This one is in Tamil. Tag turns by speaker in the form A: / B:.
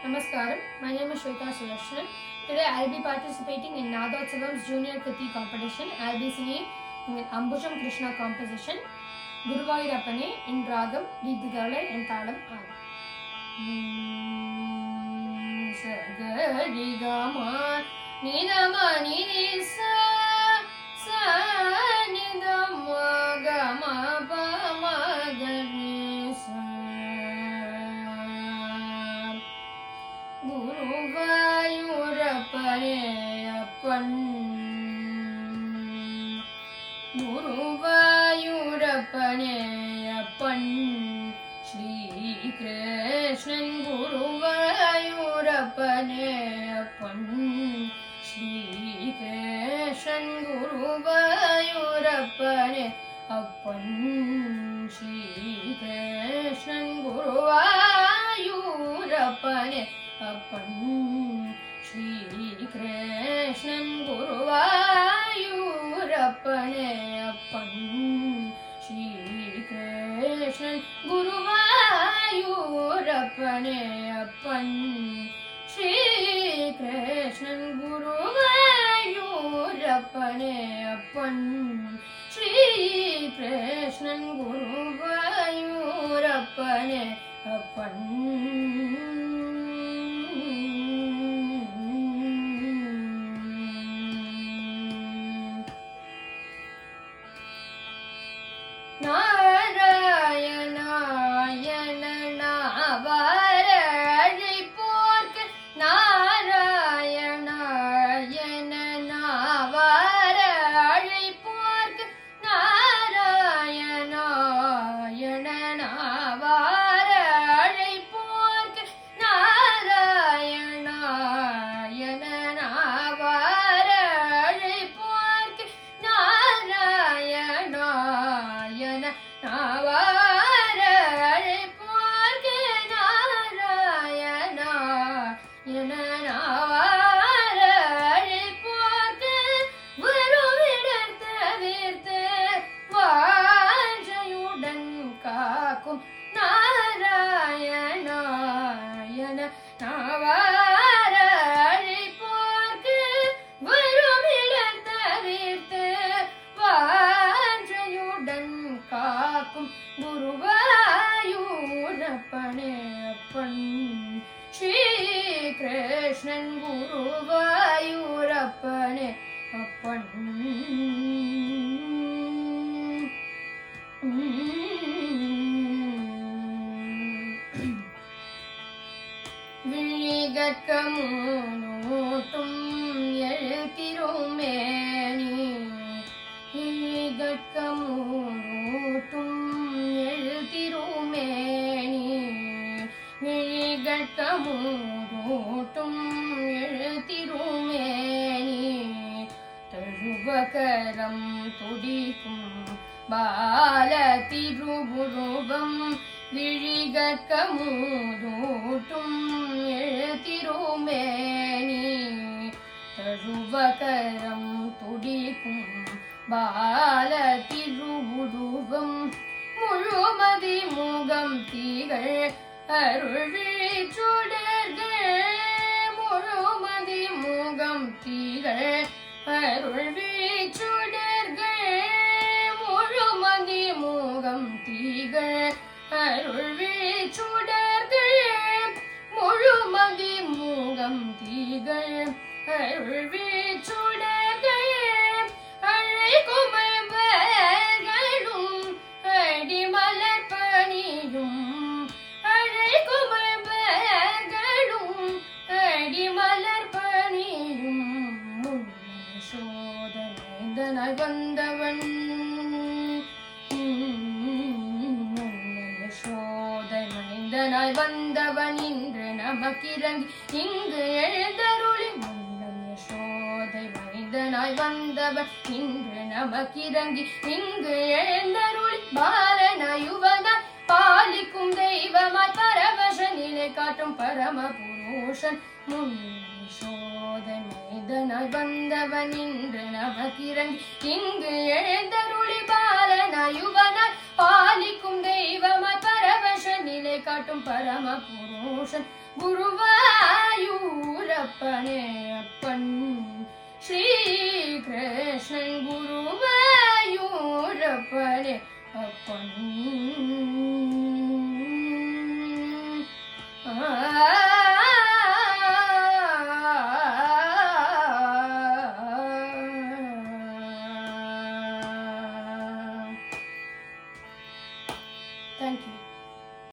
A: Namaskaram, my name is Shweta Sudarshan. Today I will be participating in Nadotsalam's Junior Kriti competition. I will be singing in Ambujam Krishna composition, Guruvayurappane in Ragam, Riddhigalai and Talam Adi. Sagarigama Nidama Nidisa Sa Nidama Gama Pama Ganisa Guruvayurappane appan Guruvayurappane appan Shri Krishnan Guruvayurappane appan Shri Krishnan Guruvayurappane appan Shri Krishnan Guruvayurappane appan Shri Krishnan Guruvayurappane appan Shri Krishnan Guruvayurappane appan Shri Krishnan Guruvayurappane appan Shri Krishnan Guruvayurappane appan Guruvayurappane appan Shri Krishnan Guruvayurappane appan Viligatkamootum எழுத்திருமேனி Viligatkamootum எழுத்திருமேனி Viligatkamootum எழுத்திருமேனி தழுவகரம் துடிக்கும் பால திருவுருவம் விழிகட்கமூதூட்டும் எழுத்திருமேனி தழுவகரம் துடிக்கும் பால திருவுருவம் முழுமதி முகம் தீகள் அருள்வீச்சுடர்கள் முழுமதி முகம் தீகள் அருள்வீச்சுடர்கள் முழுமதி முகம் தீகள் அருள்வீச்சுடர்கள் முழுமதி முகம் தீகள் அருள்வீச்சுடர்கள் அழைக்குமர்களும் அடிமலர் பணியும் அழைக்குமர்களும் அடிமலர் பணியும் சோதனை வந்தவன் சோதனை வந்தவன் இன்று நமக்கிறங்கி இங்கு எழுந்தருளி சோதை மனிதனாய் வந்தவன் இன்று நமக்கிறங்கி இங்கு எழுந்தருளி பாலனாயுவனாய் பாலிக்கும் தெய்வமாய் பரவச நிலை காட்டும் பரம புருஷன் சோதை மனிதனாய் வந்தவன் இன்று நமக்கிறங்கி இங்கு எழுந்தருளி பாலனாயுவனாய் பாலிக்கும் தெய்வமாய் பரவச புருஷன் நிலை காட்டும் பரம புருஷன் குருவாயூரப்பனே அப்பன் ஸ்ரீ கிருஷ்ணன் குருவாயூரப்பனே அப்பன் Thank you.